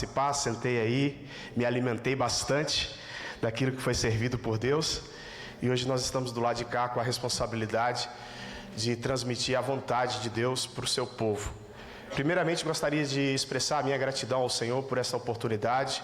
participar, sentei aí, me alimentei bastante daquilo que foi servido por Deus. E hoje nós estamos do lado de cá com a responsabilidade de transmitir a vontade de Deus para o seu povo. Primeiramente, gostaria de expressar a minha gratidão ao Senhor por essa oportunidade.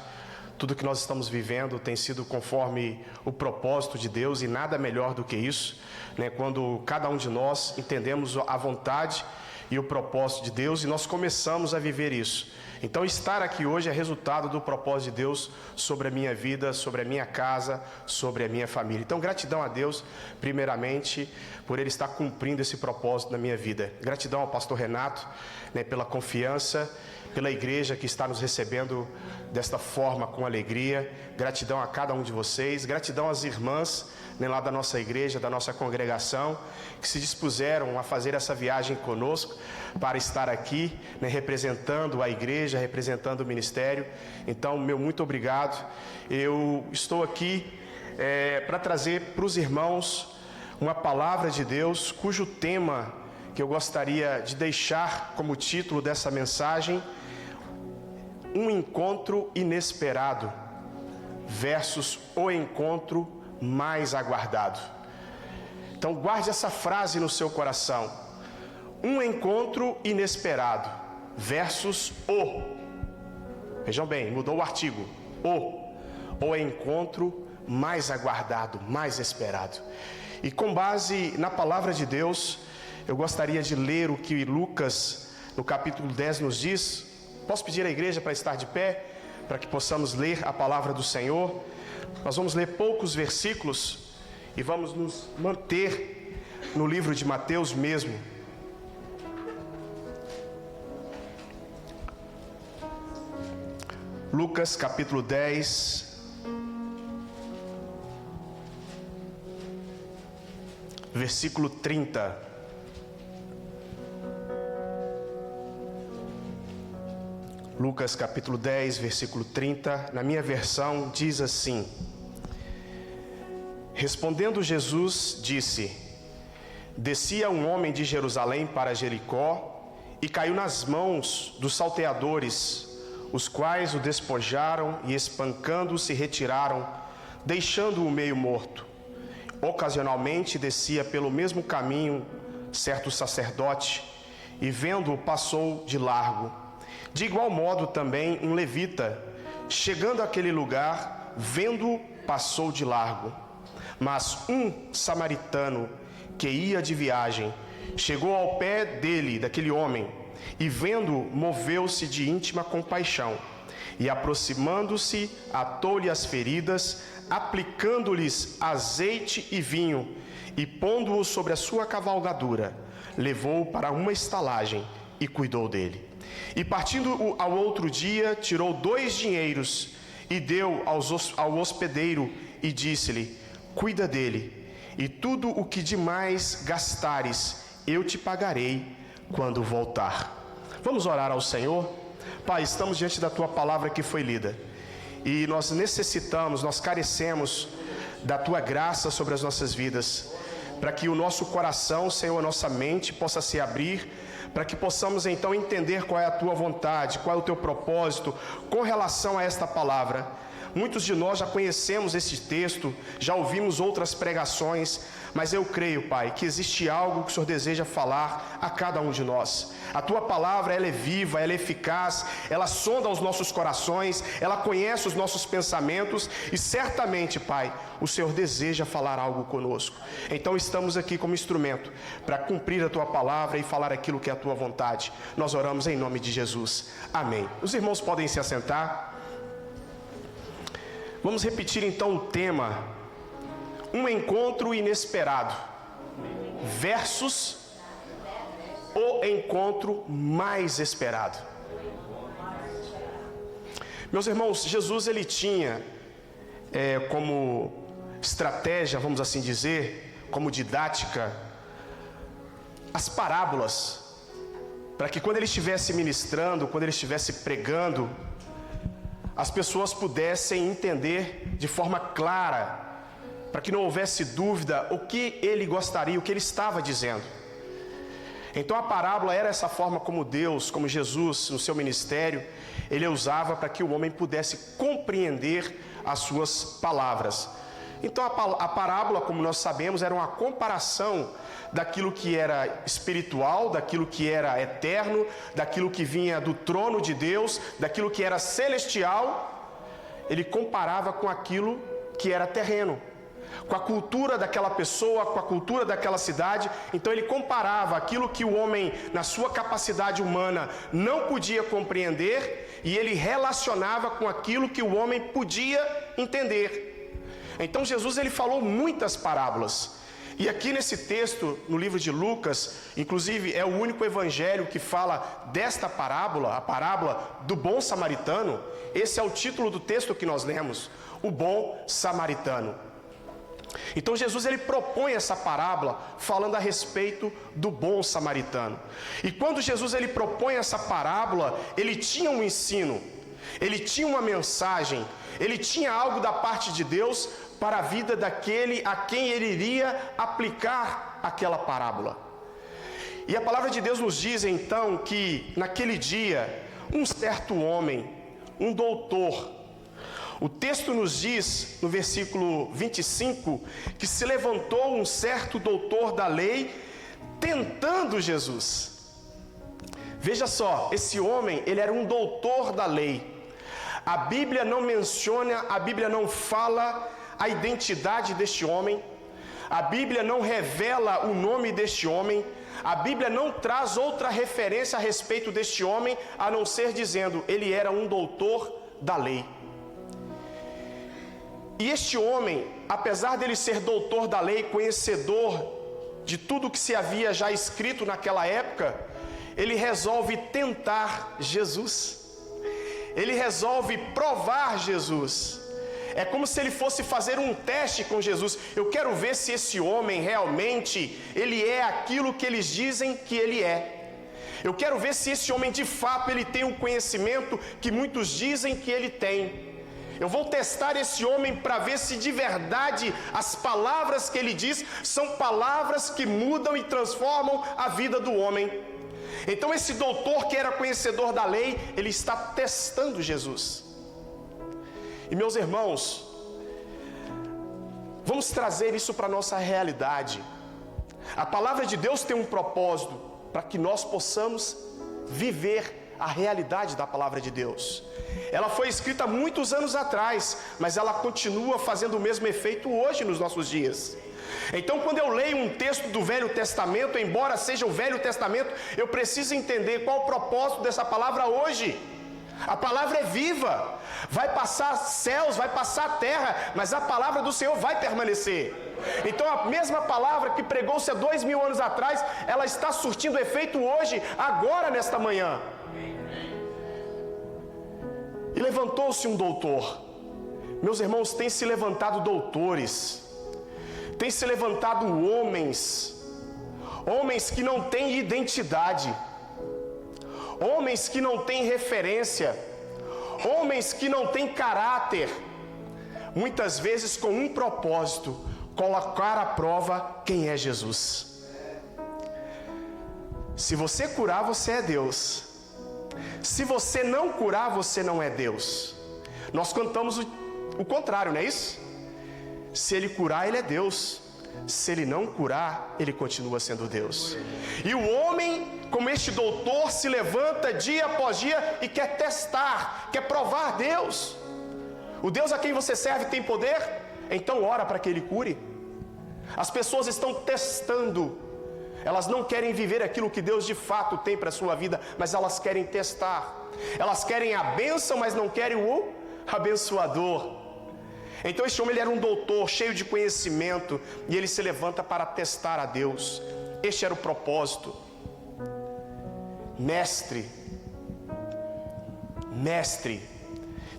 Tudo que nós estamos vivendo tem sido conforme o propósito de Deus, e nada melhor do que isso, né? Quando cada um de nós entendemos a vontade e o propósito de Deus, e nós começamos a viver isso. Então, estar aqui hoje é resultado do propósito de Deus sobre a minha vida, sobre a minha casa, sobre a minha família. Então, gratidão a Deus, primeiramente, por Ele estar cumprindo esse propósito na minha vida. Gratidão ao pastor Renato, né, pela confiança, pela igreja que está nos recebendo desta forma, com alegria. Gratidão a cada um de vocês, gratidão às irmãs, né, lá da nossa igreja, da nossa congregação, que se dispuseram a fazer essa viagem conosco para estar aqui, né, representando a igreja, representando o ministério. Então, meu muito obrigado. Eu estou aqui para trazer para os irmãos uma palavra de Deus, cujo tema que eu gostaria de deixar como título dessa mensagem: um encontro inesperado versus o encontro mais aguardado. Então guarde essa frase no seu coração: um encontro inesperado versus o, vejam bem, mudou o artigo, o encontro mais aguardado, mais esperado. E com base na palavra de Deus, eu gostaria de ler o que Lucas, no capítulo 10, nos diz. Posso pedir à igreja para estar de pé, para que possamos ler a palavra do Senhor? Nós vamos ler poucos versículos e vamos nos manter no livro de Mateus mesmo. Lucas capítulo 10, versículo 30. Lucas capítulo 10, versículo 30, na minha versão diz assim: respondendo Jesus, disse: descia um homem de Jerusalém para Jericó e caiu nas mãos dos salteadores, os quais o despojaram e, espancando-o, se retiraram, deixando-o meio morto. Ocasionalmente descia pelo mesmo caminho certo sacerdote, e vendo-o passou de largo. De igual modo também um levita, chegando àquele lugar, vendo-o, passou de largo. Mas um samaritano que ia de viagem chegou ao pé dele, daquele homem, e vendo-o, moveu-se de íntima compaixão, e aproximando-se, atou-lhe as feridas, aplicando-lhes azeite e vinho, e pondo-o sobre a sua cavalgadura, levou-o para uma estalagem e cuidou dele. E partindo ao outro dia, tirou 2 dinheiros e deu ao hospedeiro, e disse-lhe: cuida dele, e tudo o que demais gastares, eu te pagarei quando voltar. Vamos orar ao Senhor? Pai, estamos diante da tua palavra que foi lida, e nós necessitamos, nós carecemos da tua graça sobre as nossas vidas, para que o nosso coração, Senhor, a nossa mente possa se abrir, para que possamos então entender qual é a tua vontade, qual é o teu propósito com relação a esta palavra. Muitos de nós já conhecemos esse texto, já ouvimos outras pregações, mas eu creio, Pai, que existe algo que o Senhor deseja falar a cada um de nós. A tua palavra, ela é viva, ela é eficaz, ela sonda os nossos corações, ela conhece os nossos pensamentos, e certamente, Pai, o Senhor deseja falar algo conosco. Então estamos aqui como instrumento para cumprir a tua palavra e falar aquilo que é a tua vontade. Nós oramos em nome de Jesus. Amém. Os irmãos podem se assentar. Vamos repetir então o tema: um encontro inesperado versus o encontro mais esperado. Meus irmãos, Jesus ele tinha como estratégia, vamos assim dizer, como didática, as parábolas, para que quando ele estivesse ministrando, quando ele estivesse pregando, as pessoas pudessem entender de forma clara, para que não houvesse dúvida o que ele gostaria, o que ele estava dizendo. Então a parábola era essa forma como Deus, como Jesus no seu ministério, ele usava para que o homem pudesse compreender as suas palavras. Então a parábola, como nós sabemos, era uma comparação daquilo que era espiritual, daquilo que era eterno, daquilo que vinha do trono de Deus, daquilo que era celestial. Ele comparava com aquilo que era terreno, com a cultura daquela pessoa, com a cultura daquela cidade. Então ele comparava aquilo que o homem, na sua capacidade humana, não podia compreender, e ele relacionava com aquilo que o homem podia entender. Então Jesus, ele falou muitas parábolas. E aqui nesse texto, no livro de Lucas, inclusive é o único evangelho que fala desta parábola, a parábola do bom samaritano. Esse é o título do texto que nós lemos, o bom samaritano. Então Jesus, ele propõe essa parábola falando a respeito do bom samaritano. E quando Jesus, ele propõe essa parábola, ele tinha um ensino, ele tinha uma mensagem, ele tinha algo da parte de Deus para a vida daquele a quem ele iria aplicar aquela parábola. E a palavra de Deus nos diz então que naquele dia, um certo homem, um doutor, o texto nos diz no versículo 25, que se levantou um certo doutor da lei tentando Jesus. Veja só, esse homem, ele era um doutor da lei. A Bíblia não menciona, a Bíblia não fala a identidade deste homem, a Bíblia não revela o nome deste homem, a Bíblia não traz outra referência a respeito deste homem, a não ser dizendo, ele era um doutor da lei. E este homem, apesar dele ser doutor da lei, conhecedor de tudo que se havia já escrito naquela época, ele resolve tentar Jesus, ele resolve provar Jesus. É como se ele fosse fazer um teste com Jesus. Eu quero ver se esse homem realmente, ele é aquilo que eles dizem que ele é. Eu quero ver se esse homem de fato, ele tem o conhecimento que muitos dizem que ele tem. Eu vou testar esse homem para ver se de verdade as palavras que ele diz são palavras que mudam e transformam a vida do homem. Então esse doutor que era conhecedor da lei, ele está testando Jesus. E meus irmãos, vamos trazer isso para a nossa realidade. A palavra de Deus tem um propósito para que nós possamos viver a realidade da palavra de Deus. Ela foi escrita muitos anos atrás, mas ela continua fazendo o mesmo efeito hoje nos nossos dias. Então quando eu leio um texto do Velho Testamento, embora seja o Velho Testamento, eu preciso entender qual o propósito dessa palavra hoje. A palavra é viva, vai passar céus, vai passar terra, mas a palavra do Senhor vai permanecer. Então a mesma palavra que pregou-se há 2000 anos atrás, ela está surtindo efeito hoje, agora nesta manhã. E levantou-se um doutor. Meus irmãos, tem se levantado doutores, tem se levantado homens que não têm identidade, homens que não têm referência, homens que não têm caráter, muitas vezes com um propósito: colocar à prova quem é Jesus. Se você curar, você é Deus. Se você não curar, você não é Deus. Nós cantamos o contrário, não é isso? Se ele curar, ele é Deus. Se ele não curar, ele continua sendo Deus. E o homem, como este doutor, se levanta dia após dia e quer testar, quer provar Deus. O Deus a quem você serve tem poder? Então ora para que ele cure. As pessoas estão testando. Elas não querem viver aquilo que Deus de fato tem para a sua vida, mas elas querem testar. Elas querem a bênção, mas não querem o abençoador. Então este homem, ele era um doutor, cheio de conhecimento, e ele se levanta para testar a Deus. Este era o propósito. Mestre.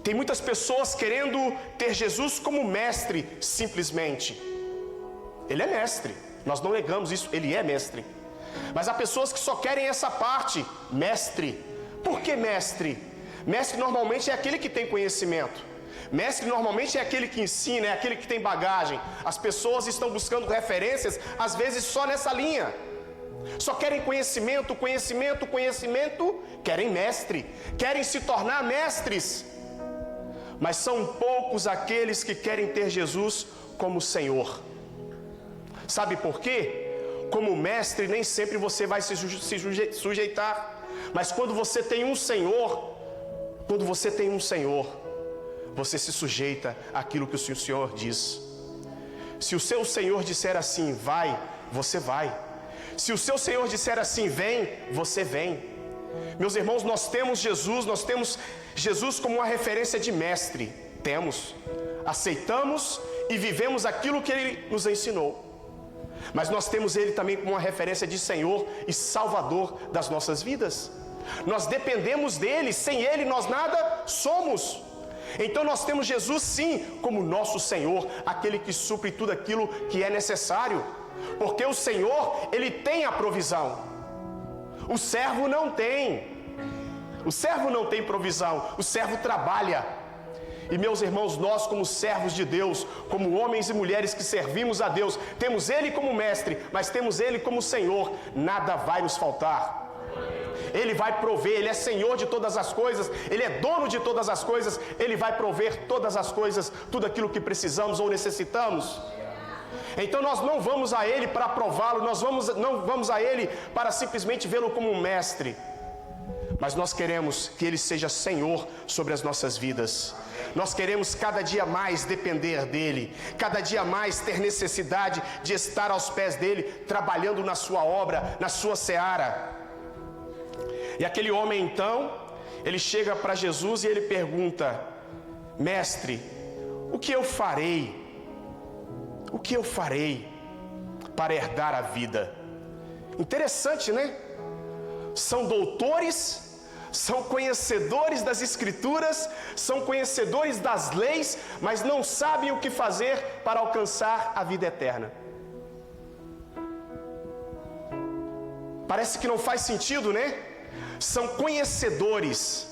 Tem muitas pessoas querendo ter Jesus como mestre, simplesmente. Ele é mestre, nós não negamos isso, ele é mestre. Mas há pessoas que só querem essa parte, mestre. Por que mestre? Mestre normalmente é aquele que tem conhecimento. Mestre normalmente é aquele que ensina, é aquele que tem bagagem. As pessoas estão buscando referências, às vezes só nessa linha. Só querem conhecimento, conhecimento, conhecimento, querem mestre, querem se tornar mestres. Mas são poucos aqueles que querem ter Jesus como Senhor. Sabe por quê? Como mestre, nem sempre você vai se sujeitar. Mas quando você tem um Senhor, você se sujeita àquilo que o Senhor diz. Se o seu Senhor disser assim, vai, você vai. Se o seu Senhor disser assim, vem, você vem. Meus irmãos, nós temos Jesus como uma referência de mestre. Aceitamos e vivemos aquilo que Ele nos ensinou. Mas nós temos Ele também como uma referência de Senhor e Salvador das nossas vidas. Nós dependemos dEle, sem Ele nós nada somos. Então nós temos Jesus sim como nosso Senhor, aquele que supre tudo aquilo que é necessário. Porque o Senhor, Ele tem a provisão. O servo não tem. O servo não tem provisão, o servo trabalha. E meus irmãos, nós como servos de Deus, como homens e mulheres que servimos a Deus, temos Ele como mestre, mas temos Ele como Senhor, nada vai nos faltar. Ele vai prover, Ele é Senhor de todas as coisas, Ele é dono de todas as coisas, Ele vai prover todas as coisas, tudo aquilo que precisamos ou necessitamos. Então nós não vamos a Ele para prová-lo, não vamos a Ele para simplesmente vê-lo como um mestre, mas nós queremos que Ele seja Senhor sobre as nossas vidas. Nós queremos cada dia mais depender dEle, cada dia mais ter necessidade de estar aos pés dEle, trabalhando na sua obra, na sua seara. E aquele homem então, ele chega para Jesus e ele pergunta: mestre, o que eu farei? O que eu farei para herdar a vida? Interessante, né? São doutores, são conhecedores das Escrituras, são conhecedores das leis, mas não sabem o que fazer para alcançar a vida eterna. Parece que não faz sentido, né? São conhecedores,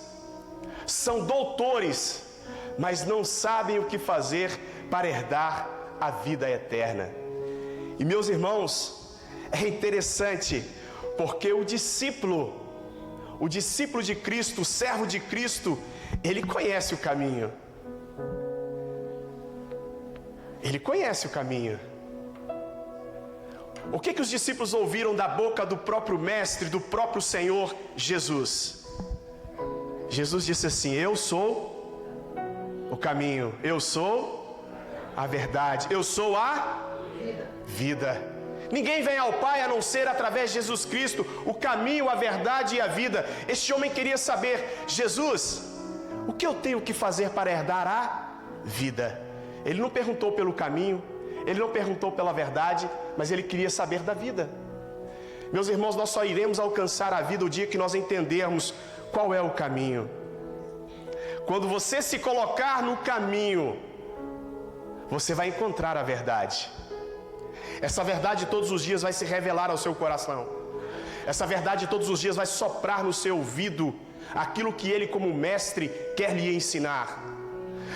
são doutores, mas não sabem o que fazer para herdar a vida eterna. E meus irmãos, é interessante, porque o discípulo de Cristo, o servo de Cristo, ele conhece o caminho. Ele conhece o caminho. O que os discípulos ouviram da boca do próprio Mestre, do próprio Senhor Jesus? Jesus disse assim: eu sou o caminho, eu sou a verdade, eu sou a vida. Ninguém vem ao Pai a não ser através de Jesus Cristo, o caminho, a verdade e a vida. Este homem queria saber: Jesus, o que eu tenho que fazer para herdar a vida? Ele não perguntou pelo caminho, ele não perguntou pela verdade, mas ele queria saber da vida. Meus irmãos, nós só iremos alcançar a vida o dia que nós entendermos qual é o caminho. Quando você se colocar no caminho, você vai encontrar a verdade. Essa verdade todos os dias vai se revelar ao seu coração. Essa verdade todos os dias vai soprar no seu ouvido aquilo que Ele como mestre quer lhe ensinar.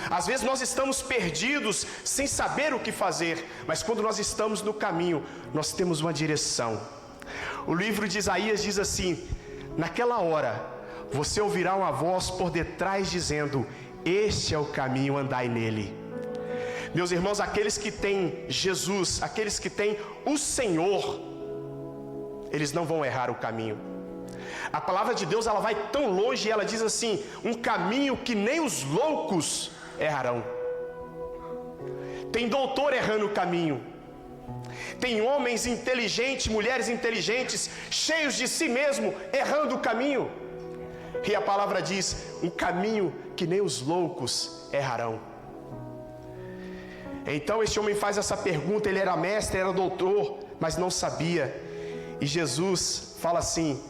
Às vezes nós estamos perdidos sem saber o que fazer, mas quando nós estamos no caminho, nós temos uma direção. O livro de Isaías diz assim: naquela hora você ouvirá uma voz por detrás dizendo: este é o caminho, andai nele. Meus irmãos, aqueles que têm Jesus, aqueles que têm o Senhor, eles não vão errar o caminho. A palavra de Deus, ela vai tão longe e ela diz assim: um caminho que nem os loucos errarão. Tem doutor errando o caminho, tem homens inteligentes, mulheres inteligentes, cheios de si mesmo, errando o caminho. E a palavra diz: um caminho que nem os loucos errarão. Então este homem faz essa pergunta. Ele era mestre, era doutor, mas não sabia. E Jesus fala assim: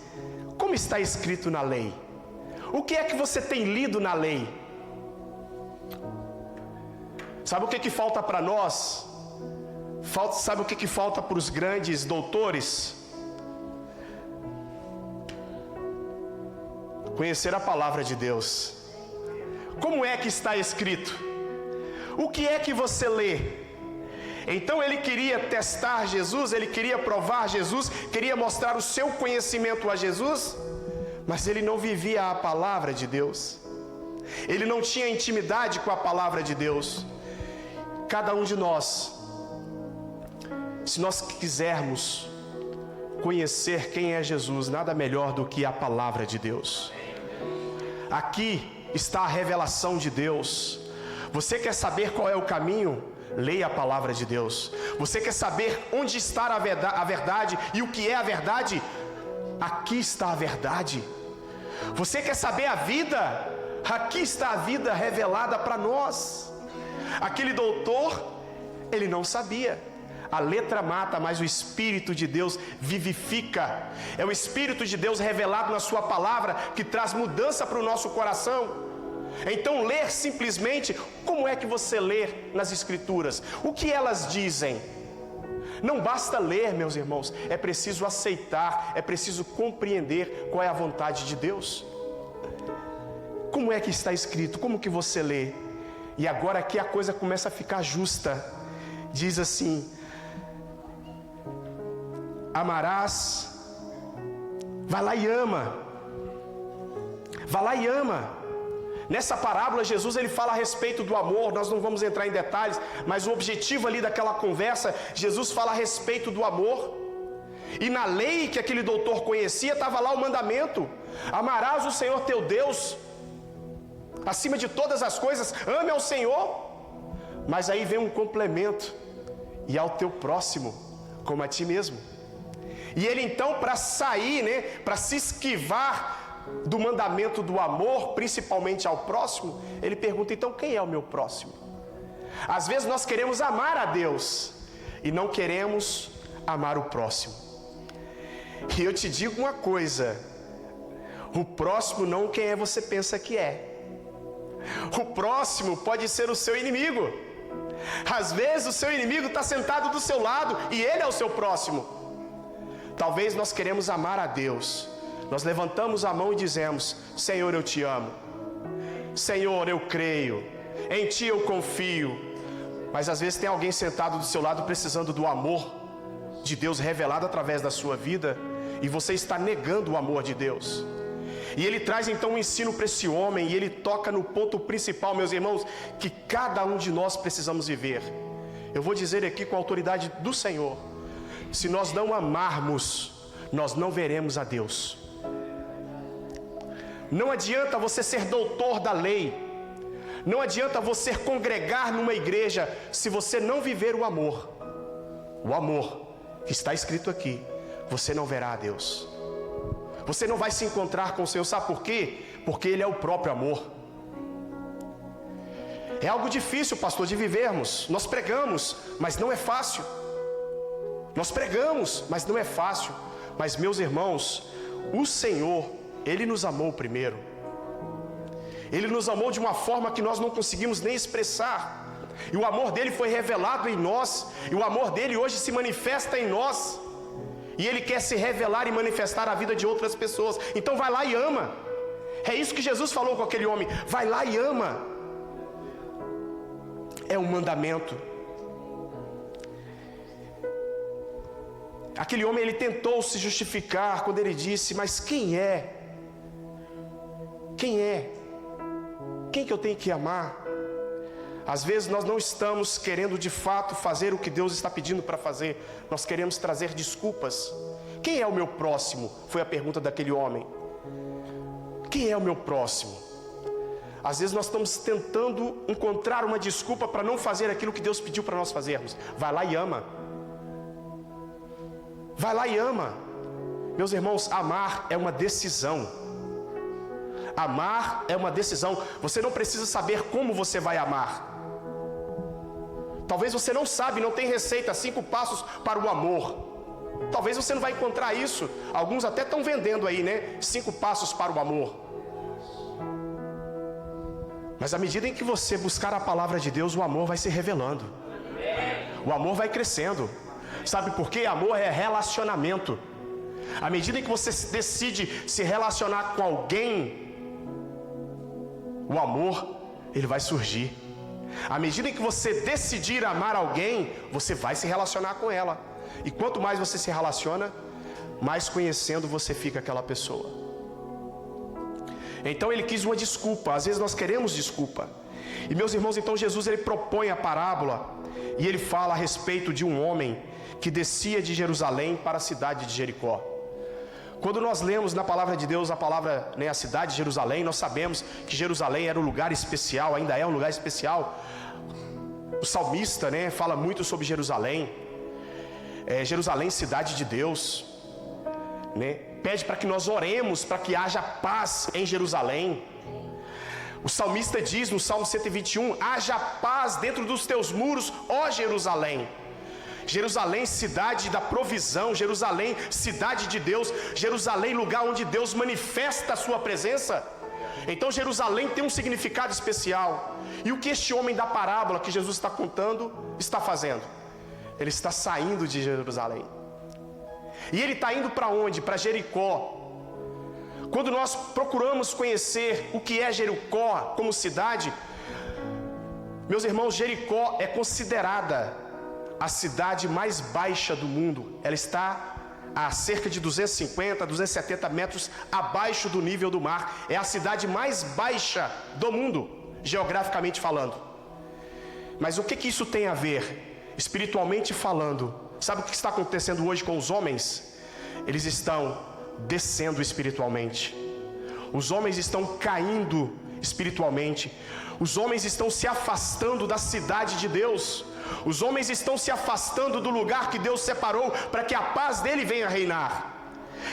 como está escrito na lei? O que é que você tem lido na lei? Sabe o que falta para nós? Sabe o que falta para os grandes doutores? Conhecer a palavra de Deus. Como é que está escrito? O que é que você lê? Então ele queria testar Jesus, ele queria provar Jesus, queria mostrar o seu conhecimento a Jesus, mas ele não vivia a palavra de Deus, ele não tinha intimidade com a palavra de Deus. Cada um de nós, se nós quisermos conhecer quem é Jesus, nada melhor do que a palavra de Deus. Aqui está a revelação de Deus. Você quer saber qual é o caminho? Leia a palavra de Deus. Você quer saber onde está a verdade e o que é a verdade? Aqui está a verdade. Você quer saber a vida? Aqui está a vida revelada para nós. Aquele doutor, ele não sabia. A letra mata, mas o Espírito de Deus vivifica. É o Espírito de Deus revelado na sua palavra que traz mudança para o nosso coração. Então ler simplesmente, como é que você lê nas Escrituras? O que elas dizem? Não basta ler, meus irmãos, é preciso aceitar, é preciso compreender qual é a vontade de Deus. Como é que está escrito? Como que você lê? E agora aqui a coisa começa a ficar justa. Diz assim: amarás, vai lá e ama. Vai lá e ama. Nessa parábola, Jesus ele fala a respeito do amor. Nós não vamos entrar em detalhes, mas o objetivo ali daquela conversa, Jesus fala a respeito do amor. E na lei que aquele doutor conhecia, estava lá o mandamento: amarás o Senhor teu Deus acima de todas as coisas, ame ao Senhor. Mas aí vem um complemento: e ao teu próximo como a ti mesmo. E ele então, para sair, para se esquivar do mandamento do amor, principalmente ao próximo, ele pergunta: então quem é o meu próximo? Às vezes nós queremos amar a Deus e não queremos amar o próximo. E eu te digo uma coisa: o próximo não quem é você pensa que é. O próximo pode ser o seu inimigo. Às vezes o seu inimigo está sentado do seu lado e ele é o seu próximo. Talvez nós queremos amar a Deus, nós levantamos a mão e dizemos: Senhor, eu te amo, Senhor, eu creio, em ti eu confio. Mas às vezes tem alguém sentado do seu lado precisando do amor de Deus revelado através da sua vida, e você está negando o amor de Deus. E ele traz então um ensino para esse homem, e ele toca no ponto principal, meus irmãos, que cada um de nós precisamos viver. Eu vou dizer aqui com a autoridade do Senhor: se nós não amarmos, nós não veremos a Deus. Não adianta você ser doutor da lei, não adianta você congregar numa igreja, se você não viver o amor que está escrito aqui, você não verá a Deus. Você não vai se encontrar com o Senhor. Sabe por quê? Porque Ele é o próprio amor. É algo difícil, pastor, de vivermos. Nós pregamos, mas não é fácil. Nós pregamos, mas não é fácil. Mas, meus irmãos, o Senhor, Ele nos amou primeiro. Ele nos amou de uma forma que nós não conseguimos nem expressar. E o amor dele foi revelado em nós. E o amor dele hoje se manifesta em nós. E ele quer se revelar e manifestar a vida de outras pessoas. Então vai lá e ama. É isso que Jesus falou com aquele homem: vai lá e ama. É um mandamento. Aquele homem, ele tentou se justificar quando ele disse: mas quem é? Quem é? Quem que eu tenho que amar? Às vezes nós não estamos querendo de fato fazer o que Deus está pedindo para fazer. Nós queremos trazer desculpas. Quem é o meu próximo? Foi a pergunta daquele homem. Quem é o meu próximo? Às vezes nós estamos tentando encontrar uma desculpa para não fazer aquilo que Deus pediu para nós fazermos. Vai lá e ama. Vai lá e ama. Meus irmãos, amar é uma decisão. Amar é uma decisão. Você não precisa saber como você vai amar. Talvez você não sabe, não tem receita, 5 passos para o amor. Talvez você não vai encontrar isso. Alguns até estão vendendo aí, 5 passos para o amor. Mas à medida em que você buscar a palavra de Deus, o amor vai se revelando. O amor vai crescendo. Sabe por quê? Amor é relacionamento. À medida em que você decide se relacionar com alguém, o amor, ele vai surgir. À medida em que você decidir amar alguém, você vai se relacionar com ela. E quanto mais você se relaciona, mais conhecendo você fica aquela pessoa. Então ele quis uma desculpa. Às vezes nós queremos desculpa. E meus irmãos, então Jesus ele propõe a parábola e ele fala a respeito de um homem que descia de Jerusalém para a cidade de Jericó. Quando nós lemos na palavra de Deus a palavra, a cidade de Jerusalém, nós sabemos que Jerusalém era um lugar especial, ainda é um lugar especial. O salmista, fala muito sobre Jerusalém. Jerusalém, cidade de Deus, pede para que nós oremos para que haja paz em Jerusalém. O salmista diz no Salmo 121: haja paz dentro dos teus muros, ó Jerusalém. Jerusalém, cidade da provisão. Jerusalém, cidade de Deus. Jerusalém, lugar onde Deus manifesta a sua presença. Então Jerusalém tem um significado especial. E o que este homem da parábola que Jesus está contando está fazendo? Ele está saindo de Jerusalém. E ele está indo para onde? Para Jericó. Quando nós procuramos conhecer o que é Jericó como cidade, meus irmãos, Jericó é considerada a cidade mais baixa do mundo. Ela está a cerca de 250, 270 metros abaixo do nível do mar. É a cidade mais baixa do mundo, geograficamente falando. Mas o que isso tem a ver? Espiritualmente falando, sabe o que está acontecendo hoje com os homens? Eles estão descendo espiritualmente. Os homens estão caindo espiritualmente. Os homens estão se afastando da cidade de Deus. Os homens estão se afastando do lugar que Deus separou para que a paz dele venha reinar.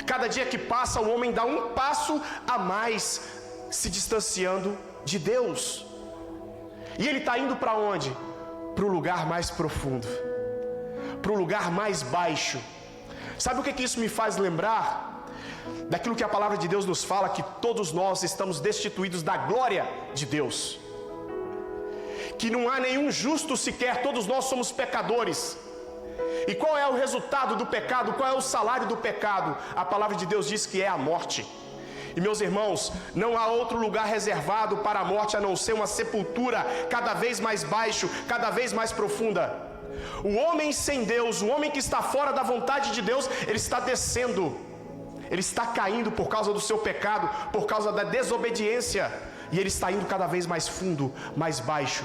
Cada dia que passa, o homem dá um passo a mais, se distanciando de Deus. E ele está indo para onde? Para o lugar mais profundo, para o lugar mais baixo. Sabe o que isso me faz lembrar? Daquilo que a palavra de Deus nos fala, que todos nós estamos destituídos da glória de Deus, que não há nenhum justo sequer, todos nós somos pecadores. E qual é o resultado do pecado? Qual é o salário do pecado? A palavra de Deus diz que é a morte. E meus irmãos, não há outro lugar reservado para a morte a não ser uma sepultura cada vez mais baixo, cada vez mais profunda. O homem sem Deus, o homem que está fora da vontade de Deus, ele está descendo, ele está caindo por causa do seu pecado, por causa da desobediência, e ele está indo cada vez mais fundo, mais baixo.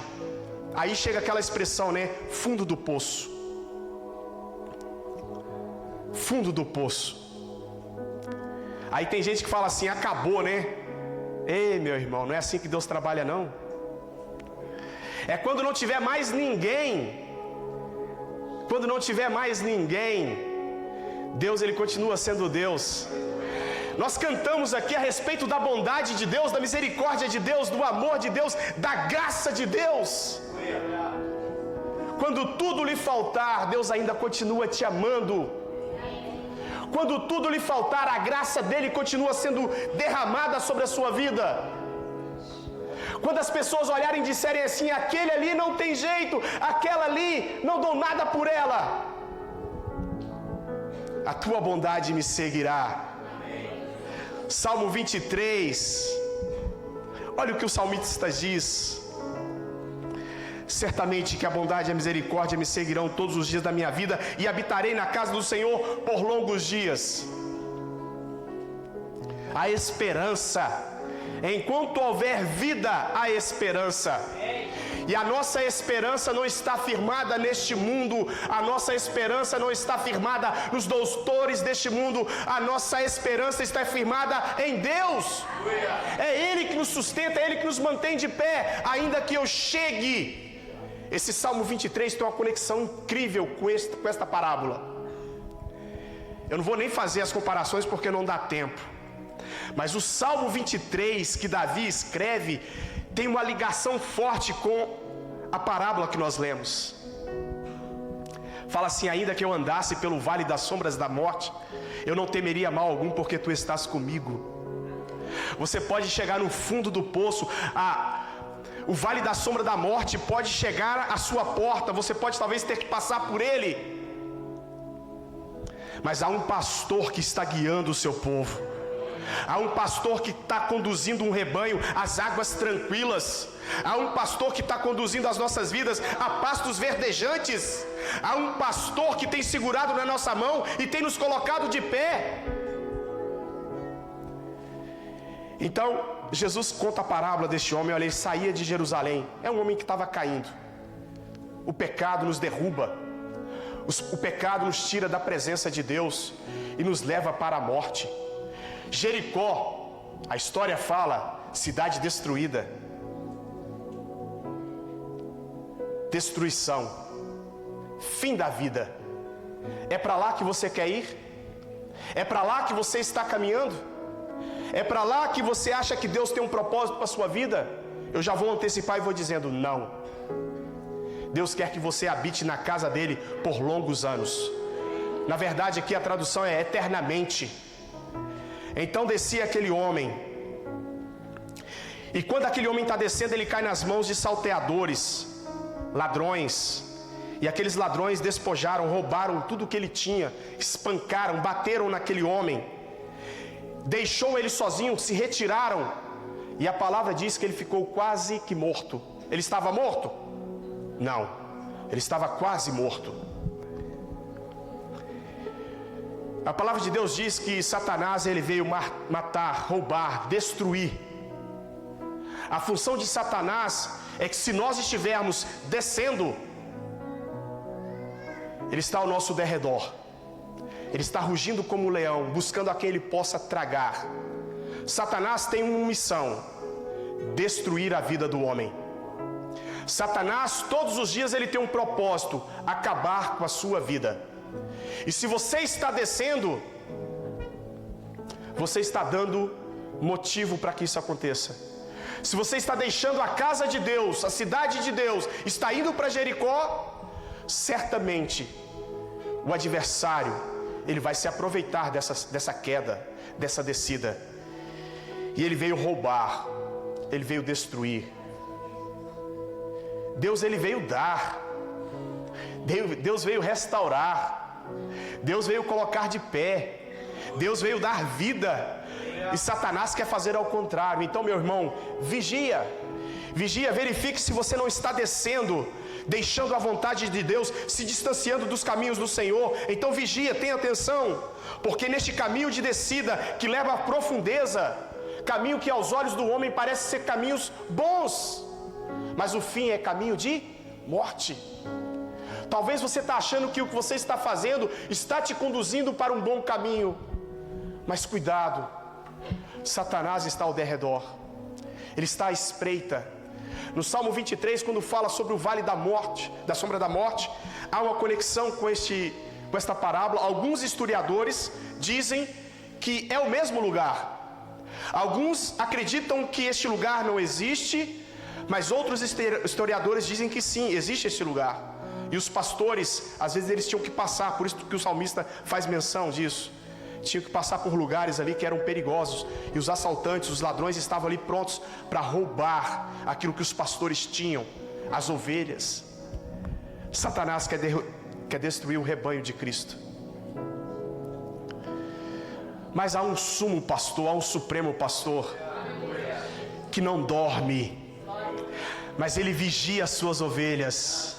Aí chega aquela expressão, fundo do poço. Fundo do poço. Aí tem gente que fala assim: acabou, Ei, meu irmão, não é assim que Deus trabalha, não. É quando não tiver mais ninguém. Quando não tiver mais ninguém, Deus ele continua sendo Deus. Nós cantamos aqui a respeito da bondade de Deus, da misericórdia de Deus, do amor de Deus, da graça de Deus. Quando tudo lhe faltar, Deus ainda continua te amando. Quando tudo lhe faltar, a graça dele continua sendo derramada sobre a sua vida. Quando as pessoas olharem e disserem assim: aquele ali não tem jeito, aquela ali não dou nada por ela, a tua bondade me seguirá. Salmo 23, olha o que o salmista diz: certamente que a bondade e a misericórdia me seguirão todos os dias da minha vida, e habitarei na casa do Senhor por longos dias. A esperança, enquanto houver vida, há esperança. E a nossa esperança não está firmada neste mundo, a nossa esperança não está firmada nos doutores deste mundo, a nossa esperança está firmada em Deus. É Ele que nos sustenta, é Ele que nos mantém de pé, ainda que eu chegue. Esse Salmo 23 tem uma conexão incrível com esta parábola. Eu não vou nem fazer as comparações porque não dá tempo. Mas o Salmo 23 que Davi escreve tem uma ligação forte com a parábola que nós lemos. Fala assim: ainda que eu andasse pelo vale das sombras da morte, eu não temeria mal algum, porque tu estás comigo. Você pode chegar no fundo do poço, o vale da sombra da morte pode chegar à sua porta, você pode talvez ter que passar por ele, mas há um pastor que está guiando o seu povo. Há um pastor que está conduzindo um rebanho às águas tranquilas. Há um pastor que está conduzindo as nossas vidas a pastos verdejantes. Há um pastor que tem segurado na nossa mão e tem nos colocado de pé. Então, Jesus conta a parábola deste homem. Olha, ele saía de Jerusalém. É um homem que estava caindo. O pecado nos derruba. O pecado nos tira da presença de Deus e nos leva para a morte. Jericó, a história fala, cidade destruída. Destruição. Fim da vida. É para lá que você quer ir? É para lá que você está caminhando? É para lá que você acha que Deus tem um propósito para a sua vida? Eu já vou antecipar e vou dizendo, não. Deus quer que você habite na casa dele por longos anos. Na verdade, aqui a tradução é eternamente. Então descia aquele homem. E quando aquele homem está descendo, ele cai nas mãos de salteadores, ladrões. E aqueles ladrões despojaram, roubaram tudo que ele tinha, espancaram, bateram naquele homem. Deixou ele sozinho, se retiraram. E a palavra diz que ele ficou quase que morto. Ele estava morto? Não, ele estava quase morto. A palavra de Deus diz que Satanás ele veio matar, roubar, destruir. A função de Satanás é que se nós estivermos descendo, ele está ao nosso derredor. Ele está rugindo como um leão, buscando a quem ele possa tragar. Satanás tem uma missão: destruir a vida do homem. Satanás, todos os dias, ele tem um propósito: acabar com a sua vida. E se você está descendo, você está dando motivo para que isso aconteça. Se você está deixando a casa de Deus, a cidade de Deus, está indo para Jericó, certamente o adversário, ele vai se aproveitar dessa queda, dessa descida. E ele veio roubar, ele veio destruir. Deus ele veio dar, Deus veio restaurar, Deus veio colocar de pé, Deus veio dar vida. E Satanás quer fazer ao contrário. Então, meu irmão, vigia, verifique se você não está descendo, deixando a vontade de Deus, se distanciando dos caminhos do Senhor. Então vigia, tenha atenção, porque neste caminho de descida que leva à profundeza, caminho que aos olhos do homem parece ser caminhos bons, mas o fim é caminho de morte. Talvez você está achando que o que você está fazendo está te conduzindo para um bom caminho, mas cuidado, Satanás está ao derredor, ele está à espreita. No Salmo 23, quando fala sobre o vale da morte, da sombra da morte, há uma conexão com esta parábola. Alguns historiadores dizem que é o mesmo lugar. Alguns acreditam que este lugar não existe, mas outros historiadores dizem que sim, existe esse lugar. E os pastores, às vezes eles tinham que passar, por isso que o salmista faz menção disso. Tinham que passar por lugares ali que eram perigosos, e os assaltantes, os ladrões estavam ali prontos para roubar aquilo que os pastores tinham, as ovelhas. Satanás quer destruir o rebanho de Cristo. Mas há um sumo pastor, há um supremo pastor que não dorme, mas ele vigia as suas ovelhas.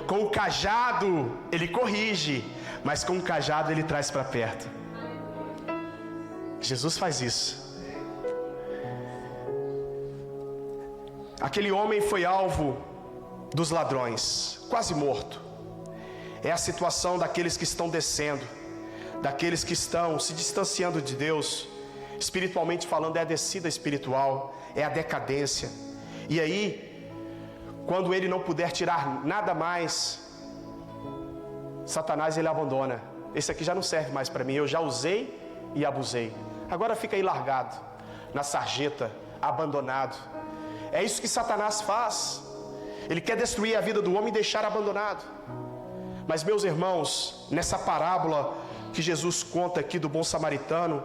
Com o cajado ele corrige, mas com o cajado ele traz para perto. Jesus faz isso. Aquele homem foi alvo dos ladrões, quase morto. É a situação daqueles que estão descendo, daqueles que estão se distanciando de Deus. Espiritualmente falando, é a descida espiritual, é a decadência. E aí, quando ele não puder tirar nada mais, Satanás ele abandona. Esse aqui já não serve mais para mim, eu já usei e abusei. Agora fica aí largado, na sarjeta, abandonado. É isso que Satanás faz. Ele quer destruir a vida do homem e deixar abandonado. Mas, meus irmãos, nessa parábola que Jesus conta aqui do bom samaritano,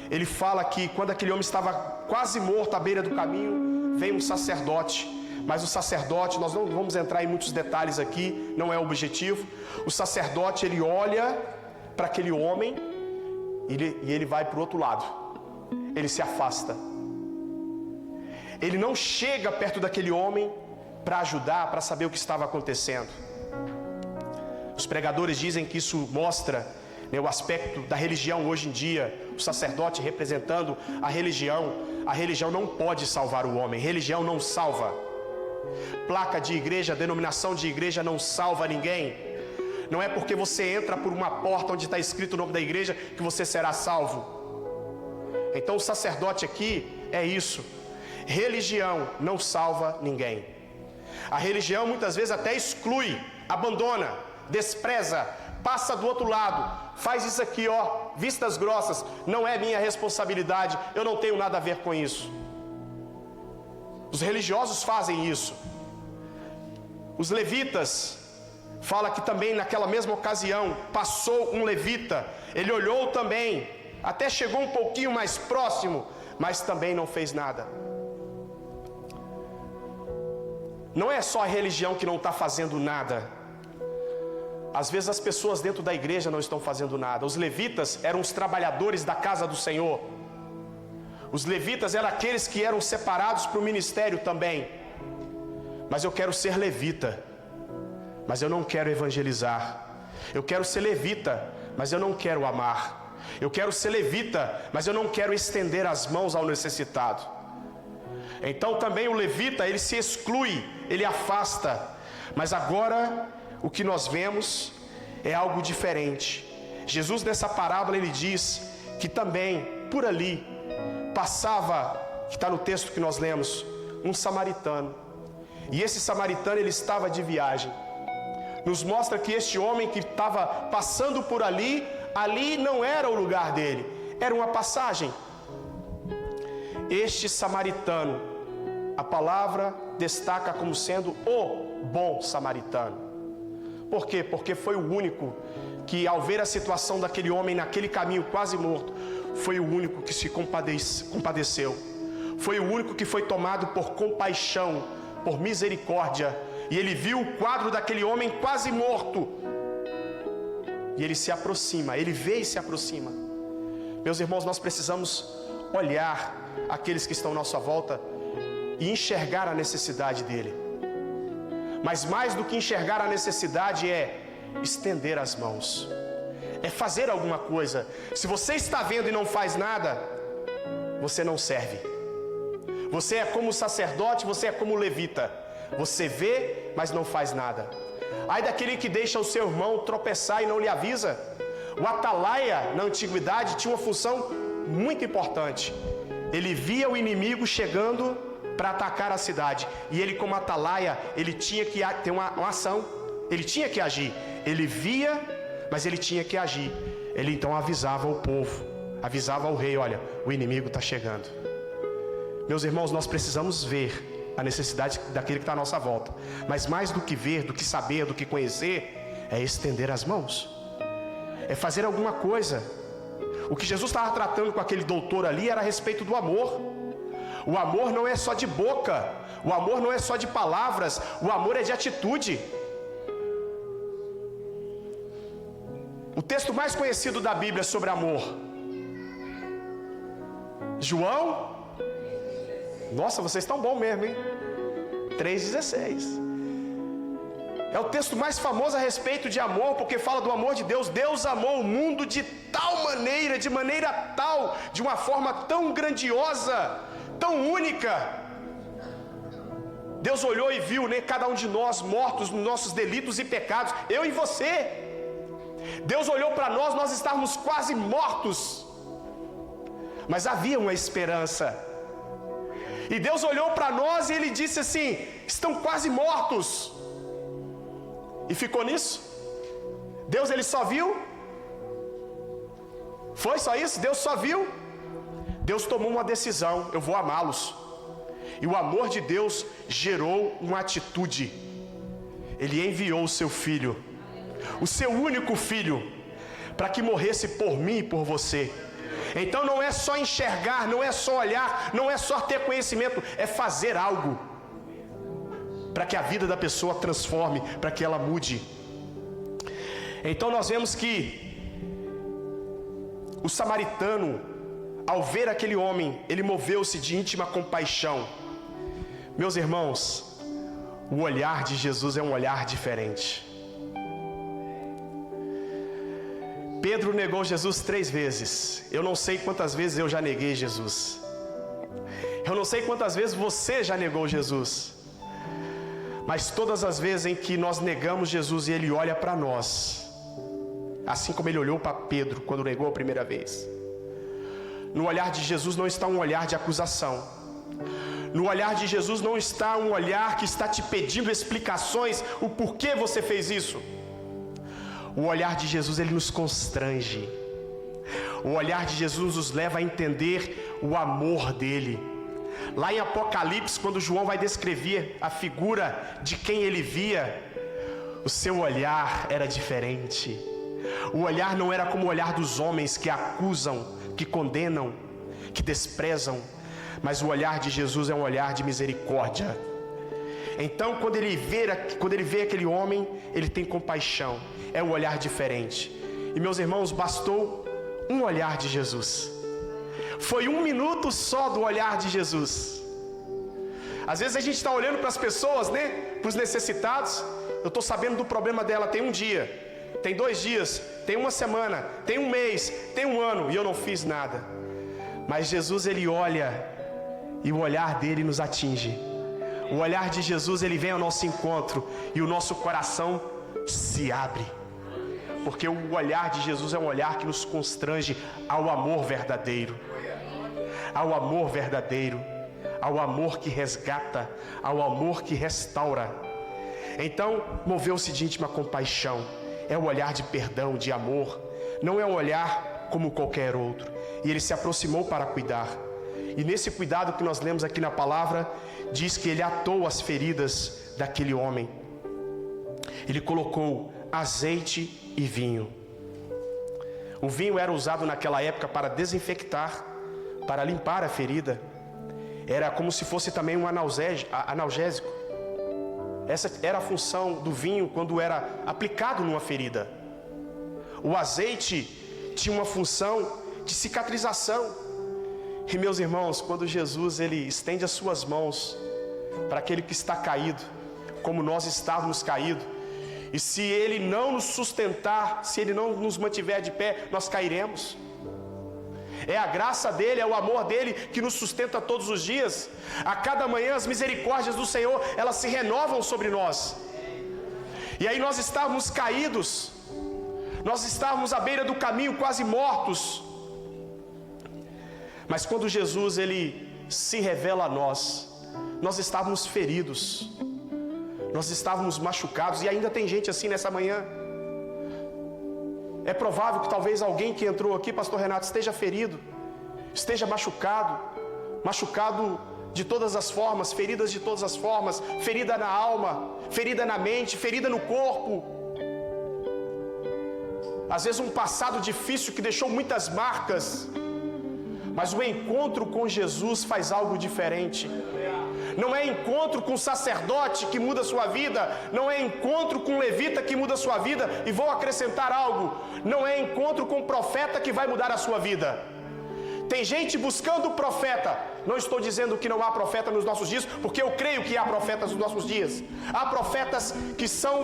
ele fala que quando aquele homem estava quase morto à beira do caminho, veio um sacerdote. Mas o sacerdote, nós não vamos entrar em muitos detalhes aqui, não é o objetivo. O sacerdote, ele olha para aquele homem e ele vai para o outro lado. ele se afasta. Ele não chega perto daquele homem para ajudar, para saber o que estava acontecendo. Os pregadores dizem que isso mostra, né, o aspecto da religião hoje em dia. O sacerdote representando a religião não pode salvar o homem, religião não salva. Placa de igreja, denominação de igreja não salva ninguém. Não é porque você entra por uma porta onde está escrito o nome da igreja que você será salvo. Então o sacerdote aqui é isso. Religião não salva ninguém. A religião muitas vezes até exclui, abandona, despreza, passa do outro lado, faz isso aqui, ó, vistas grossas, não é minha responsabilidade, eu não tenho nada a ver com isso. Os religiosos fazem isso. Os levitas, fala que também naquela mesma ocasião, passou um levita, ele olhou também, até chegou um pouquinho mais próximo, mas também não fez nada. Não é só a religião que não está fazendo nada. Às vezes as pessoas dentro da igreja não estão fazendo nada. Os levitas eram os trabalhadores da casa do Senhor. Os levitas eram aqueles que eram separados para o ministério também. Mas eu quero ser levita, mas eu não quero evangelizar. Eu quero ser levita, mas eu não quero amar. Eu quero ser levita, mas eu não quero estender as mãos ao necessitado. Então também o levita, ele se exclui, ele afasta. Mas agora o que nós vemos é algo diferente. Jesus nessa parábola ele diz que também por ali passava, que está no texto que nós lemos, um samaritano. E esse samaritano ele estava de viagem. Nos mostra que este homem que estava passando por ali, ali não era o lugar dele, era uma passagem. Este samaritano, a palavra destaca como sendo o bom samaritano. Por quê? Porque foi o único que, ao ver a situação daquele homem naquele caminho quase morto, foi o único que se compadeceu. Foi o único que foi tomado por compaixão, por misericórdia. E ele viu o quadro daquele homem quase morto. E ele se aproxima, ele vê e se aproxima. Meus irmãos, nós precisamos olhar aqueles que estão à nossa volta e enxergar a necessidade dele. Mas mais do que enxergar a necessidade é estender as mãos, é fazer alguma coisa. Se você está vendo e não faz nada, você não serve. Você é como sacerdote, você é como levita. Você vê, mas não faz nada. Ai daquele que deixa o seu irmão tropeçar e não lhe avisa. O atalaia na antiguidade tinha uma função muito importante. Ele via o inimigo chegando para atacar a cidade, e ele, como atalaia, ele tinha que ter uma ação, ele tinha que agir. Ele via, mas ele tinha que agir. Ele então avisava o povo, avisava ao rei: olha, o inimigo está chegando. Meus irmãos, nós precisamos ver a necessidade daquele que está à nossa volta, mas mais do que ver, do que saber, do que conhecer, é estender as mãos, é fazer alguma coisa. O que Jesus estava tratando com aquele doutor ali era a respeito do amor. O amor não é só de boca, o amor não é só de palavras, o amor é de atitude. O texto mais conhecido da Bíblia sobre amor, João, nossa, vocês estão bons mesmo, hein? 3,16. É o texto mais famoso a respeito de amor, porque fala do amor de Deus. Deus amou o mundo de tal maneira, de maneira tal, de uma forma tão grandiosa, tão única. Deus olhou e viu, né, cada um de nós mortos nos nossos delitos e pecados, eu e você. Deus olhou para nós, nós estávamos quase mortos, mas havia uma esperança. E Deus olhou para nós e Ele disse assim: estão quase mortos. E ficou nisso. Deus, Ele só viu. Foi só isso? Deus só viu. Deus tomou uma decisão: eu vou amá-los. E o amor de Deus gerou uma atitude. Ele enviou o seu filho, o seu único filho, para que morresse por mim e por você. Então não é só enxergar, não é só olhar, não é só ter conhecimento, é fazer algo para que a vida da pessoa transforme, para que ela mude. Então nós vemos que o samaritano, ao ver aquele homem, ele moveu-se de íntima compaixão. Meus irmãos, o olhar de Jesus é um olhar diferente. Pedro negou Jesus 3 vezes. Eu não sei quantas vezes eu já neguei Jesus. Eu não sei quantas vezes você já negou Jesus. Mas todas as vezes em que nós negamos Jesus e Ele olha para nós, assim como Ele olhou para Pedro quando negou a primeira vez, no olhar de Jesus não está um olhar de acusação. No olhar de Jesus não está um olhar que está te pedindo explicações, o porquê você fez isso. O olhar de Jesus, ele nos constrange. O olhar de Jesus nos leva a entender o amor dele. Lá em Apocalipse, quando João vai descrever a figura de quem ele via, o seu olhar era diferente. O olhar não era como o olhar dos homens que acusam, que condenam, que desprezam, mas o olhar de Jesus é um olhar de misericórdia. Então, quando ele vê aquele homem, ele tem compaixão. É um olhar diferente. E meus irmãos, bastou um olhar de Jesus. Foi 1 minuto só do olhar de Jesus. Às vezes a gente está olhando para as pessoas, né? Para os necessitados. Eu estou sabendo do problema dela tem um dia, tem 2 dias, tem 1 semana, tem 1 mês, tem 1 ano, e eu não fiz nada. Mas Jesus, ele olha, e o olhar dele nos atinge. O olhar de Jesus, ele vem ao nosso encontro, e o nosso coração se abre. Porque o olhar de Jesus é um olhar que nos constrange ao amor verdadeiro. Ao amor verdadeiro. Ao amor que resgata. Ao amor que restaura. Então, moveu-se de íntima compaixão. É um olhar de perdão, de amor. Não é um olhar como qualquer outro. E ele se aproximou para cuidar. E nesse cuidado que nós lemos aqui na palavra, diz que ele atou as feridas daquele homem. Ele colocou azeite e vinho. O vinho era usado naquela época para desinfectar, para limpar a ferida. Era como se fosse também um analgésico. Essa era a função do vinho quando era aplicado numa ferida. O azeite tinha uma função de cicatrização. E meus irmãos, quando Jesus ele estende as suas mãos para aquele que está caído, como nós estávamos caídos, e se ele não nos sustentar, se ele não nos mantiver de pé, nós cairemos. É a graça dele, é o amor dele que nos sustenta todos os dias. A cada manhã as misericórdias do Senhor, elas se renovam sobre nós. E aí nós estávamos caídos, nós estávamos à beira do caminho, quase mortos. Mas quando Jesus ele se revela a nós estávamos feridos, nós estávamos machucados, e ainda tem gente assim nessa manhã. É provável que talvez alguém que entrou aqui, pastor Renato, esteja ferido, esteja machucado de todas as formas, feridas de todas as formas, ferida na alma, ferida na mente, ferida no corpo. Às vezes um passado difícil que deixou muitas marcas, mas o encontro com Jesus faz algo diferente. Não é encontro com sacerdote que muda a sua vida, não é encontro com levita que muda a sua vida, e vou acrescentar algo, não é encontro com profeta que vai mudar a sua vida. Tem gente buscando profeta. Não estou dizendo que não há profeta nos nossos dias, porque eu creio que há profetas nos nossos dias. Há profetas que são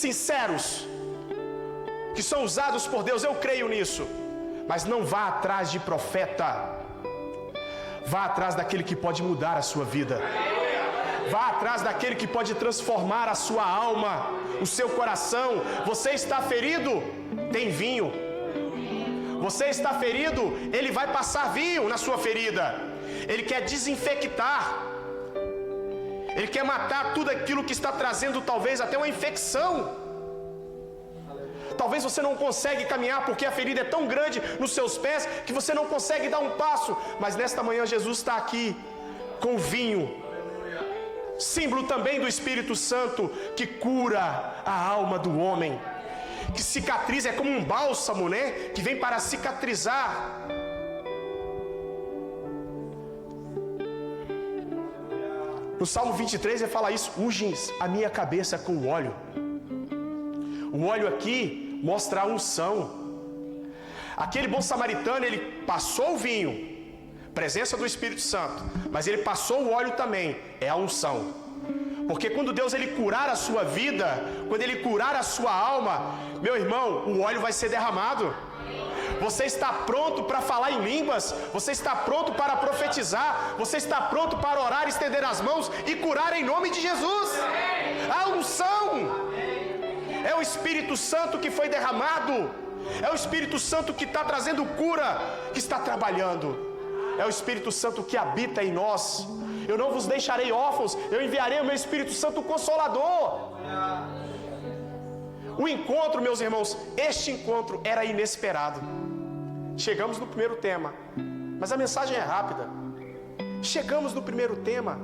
sinceros, que são usados por Deus, eu creio nisso. Mas não vá atrás de profeta. Vá atrás daquele que pode mudar a sua vida. Vá atrás daquele que pode transformar a sua alma, o seu coração. Você está ferido? Tem vinho. Você está ferido? Ele vai passar vinho na sua ferida. Ele quer desinfectar. Ele quer matar tudo aquilo que está trazendo talvez até uma infecção. Talvez você não consegue caminhar porque a ferida é tão grande nos seus pés que você não consegue dar um passo. Mas nesta manhã Jesus está aqui com vinho, símbolo também do Espírito Santo, que cura a alma do homem, que cicatriza, é como um bálsamo, né? Que vem para cicatrizar. No Salmo 23 ele fala isso: unges a minha cabeça com óleo. O óleo aqui mostra a unção. Aquele bom samaritano, ele passou o vinho, presença do Espírito Santo, mas ele passou o óleo também, é a unção. Porque quando Deus ele curar a sua vida, quando ele curar a sua alma, meu irmão, o óleo vai ser derramado. Você está pronto para falar em línguas? Você está pronto para profetizar? Você está pronto para orar, estender as mãos e curar em nome de Jesus? A unção é o Espírito Santo que foi derramado, é o Espírito Santo que está trazendo cura, que está trabalhando, é o Espírito Santo que habita em nós. Eu não vos deixarei órfãos, eu enviarei o meu Espírito Santo Consolador. O encontro, meus irmãos, este encontro era inesperado. Chegamos no primeiro tema, mas a mensagem é rápida. Chegamos no primeiro tema.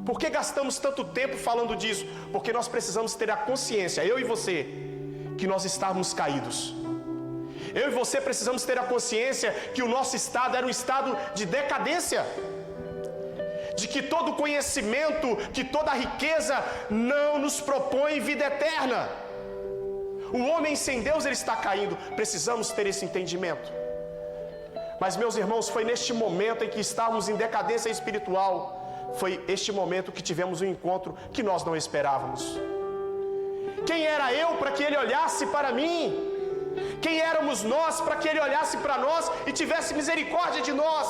Por que gastamos tanto tempo falando disso? Porque nós precisamos ter a consciência, eu e você, que nós estávamos caídos. Eu e você precisamos ter a consciência que o nosso estado era um estado de decadência, de que todo conhecimento, que toda riqueza não nos propõe vida eterna. O homem sem Deus ele está caindo. Precisamos ter esse entendimento. Mas, meus irmãos, foi neste momento em que estávamos em decadência espiritual, foi este momento que tivemos um encontro que nós não esperávamos. Quem era eu para que ele olhasse para mim? Quem éramos nós para que ele olhasse para nós e tivesse misericórdia de nós?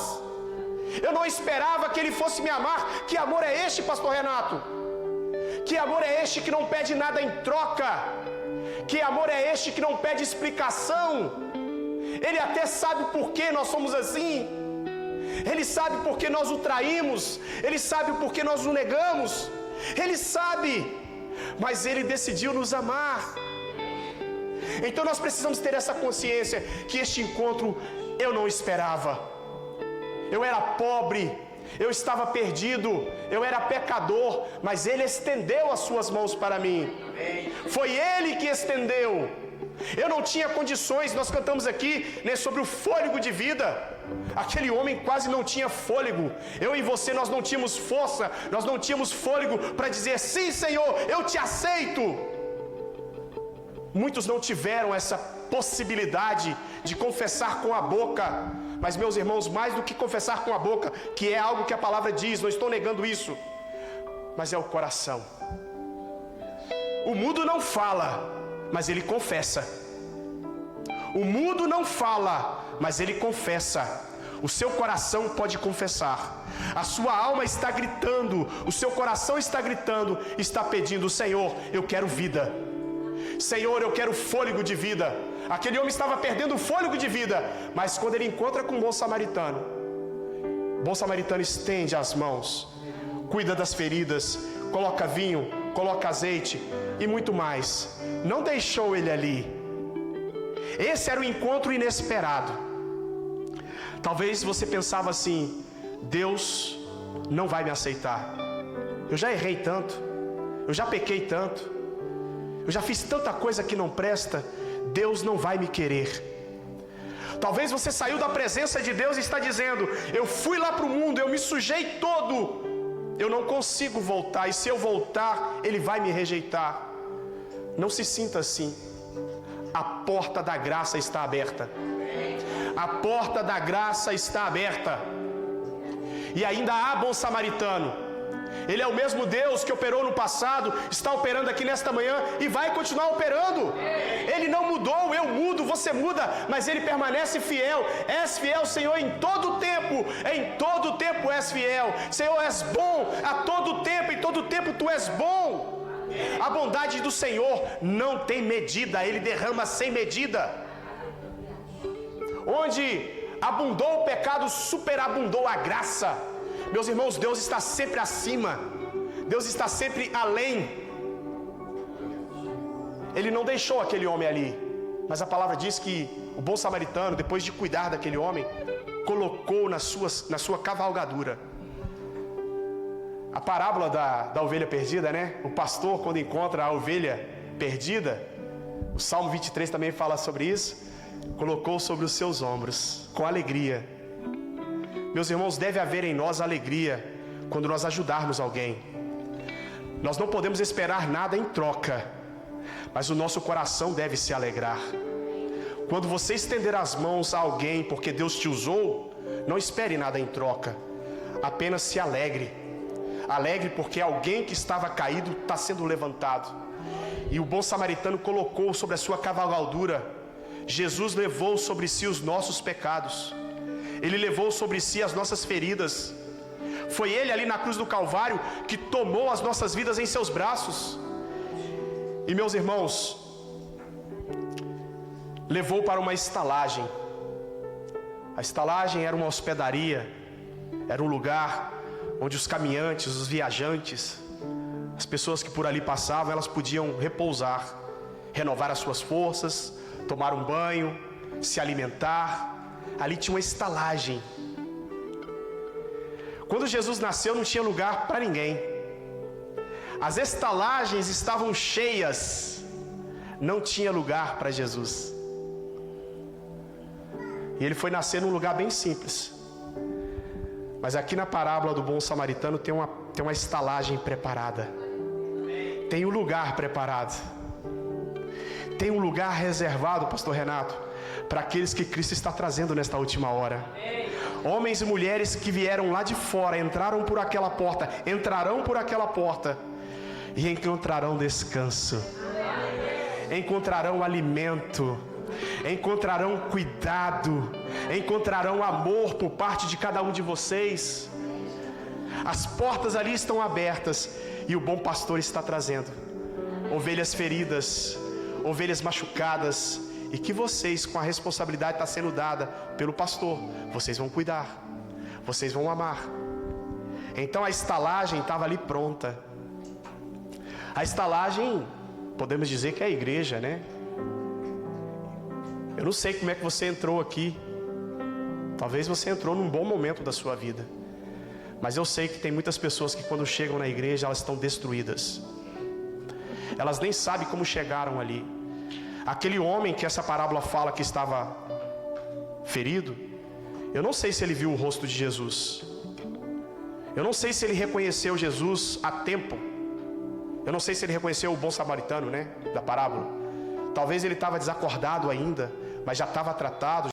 Eu não esperava que ele fosse me amar. Que amor é este, pastor Renato? Que amor é este que não pede nada em troca? Que amor é este que não pede explicação? Ele até sabe por que nós somos assim. Ele sabe por que nós o traímos. Ele sabe por que nós o negamos. Ele sabe, mas ele decidiu nos amar. Então nós precisamos ter essa consciência que este encontro eu não esperava. Eu era pobre, eu estava perdido, eu era pecador, mas ele estendeu as suas mãos para mim. Foi ele que estendeu. Eu não tinha condições. Nós cantamos aqui, né, sobre o fôlego de vida. Aquele homem quase não tinha fôlego. Eu e você, nós não tínhamos força, nós não tínhamos fôlego para dizer: sim, Senhor, eu te aceito. Muitos não tiveram essa possibilidade de confessar com a boca. Mas, meus irmãos, mais do que confessar com a boca, que é algo que a palavra diz, não estou negando isso, mas é o coração. O mudo não fala, mas ele confessa. O mudo não fala, mas ele confessa. O seu coração pode confessar. A sua alma está gritando, o seu coração está gritando, está pedindo: Senhor, eu quero vida. Senhor, eu quero fôlego de vida. Aquele homem estava perdendo o fôlego de vida, mas quando ele encontra com um bom samaritano, o bom samaritano estende as mãos, cuida das feridas, coloca vinho, coloca azeite e muito mais. Não deixou ele ali. Esse era o encontro inesperado. Talvez você pensava assim: Deus não vai me aceitar. Eu já errei tanto, eu já pequei tanto, eu já fiz tanta coisa que não presta. Deus não vai me querer. Talvez você saiu da presença de Deus e está dizendo: eu fui lá para o mundo, eu me sujei todo, eu não consigo voltar, e se eu voltar, Ele vai me rejeitar. Não se sinta assim. A porta da graça está aberta. A porta da graça está aberta. E ainda há bom samaritano. Ele é o mesmo Deus que operou no passado, está operando aqui nesta manhã e vai continuar operando. Ele não mudou, eu mudo, você muda, mas Ele permanece fiel. És fiel, Senhor, em todo tempo. Em todo tempo és fiel. Senhor, és bom a todo tempo, em todo tempo Tu és bom. A bondade do Senhor não tem medida, Ele derrama sem medida. Onde abundou o pecado, superabundou a graça. Meus irmãos, Deus está sempre acima. Deus está sempre além. Ele não deixou aquele homem ali, mas a palavra diz que o bom samaritano, depois de cuidar daquele homem, colocou na sua cavalgadura. A parábola da ovelha perdida, né? O pastor, quando encontra a ovelha perdida, o Salmo 23 também fala sobre isso. Colocou sobre os seus ombros, com alegria. Meus irmãos, deve haver em nós alegria quando nós ajudarmos alguém. Nós não podemos esperar nada em troca, mas o nosso coração deve se alegrar. Quando você estender as mãos a alguém porque Deus te usou, Não espere nada em troca, apenas se alegre. Alegre porque alguém que estava caído está sendo levantado. E o bom samaritano colocou sobre a sua cavalgadura. Jesus levou sobre si os nossos pecados. Ele levou sobre si as nossas feridas. Foi Ele ali na cruz do Calvário que tomou as nossas vidas em seus braços. E meus irmãos, levou para uma estalagem. A estalagem era uma hospedaria, era um lugar onde os caminhantes, os viajantes, as pessoas que por ali passavam, elas podiam repousar, renovar as suas forças, tomar um banho, se alimentar. Ali tinha uma estalagem. Quando Jesus nasceu, não tinha lugar para ninguém. As estalagens estavam cheias, não tinha lugar para Jesus. E ele foi nascer num lugar bem simples. Mas aqui na parábola do bom samaritano tem uma estalagem preparada. Tem um lugar preparado. Tem um lugar reservado, pastor Renato, para aqueles que Cristo está trazendo nesta última hora. Homens e mulheres que vieram lá de fora, entrarão por aquela porta e encontrarão descanso. Encontrarão alimento. Encontrarão cuidado, encontrarão amor por parte de cada um de vocês. As portas ali estão abertas e o bom pastor está trazendo ovelhas feridas, ovelhas machucadas, e que vocês, com a responsabilidade que está sendo dada pelo pastor, vocês vão cuidar, vocês vão amar. Então a estalagem estava ali pronta. A estalagem, podemos dizer que é a igreja, né? Eu não sei como é que você entrou aqui. Talvez você entrou num bom momento da sua vida. Mas eu sei que tem muitas pessoas que quando chegam na igreja, elas estão destruídas. Elas nem sabem como chegaram ali. Aquele homem que essa parábola fala que estava ferido, eu não sei se ele viu o rosto de Jesus. Eu não sei se ele reconheceu Jesus a tempo. Eu não sei se ele reconheceu o bom samaritano, né, da parábola. Talvez ele estava desacordado ainda, mas já estava tratado.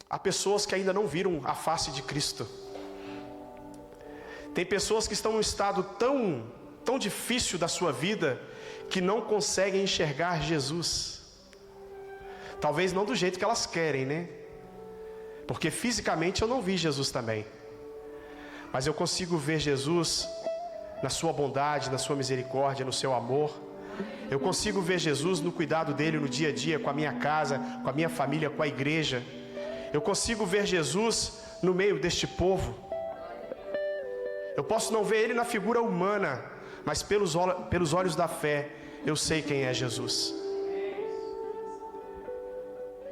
Há pessoas que ainda não viram a face de Cristo. Tem pessoas que estão num estado tão difícil da sua vida, que não conseguem enxergar Jesus. Talvez não do jeito que elas querem, né? Porque fisicamente eu não vi Jesus também. Mas eu consigo ver Jesus na sua bondade, na sua misericórdia, no seu amor. Eu consigo ver Jesus no cuidado dele no dia a dia, com a minha casa, com a minha família, com a igreja. Eu consigo ver Jesus no meio deste povo. Eu posso não ver ele na figura humana, mas pelos olhos da fé, eu sei quem é Jesus.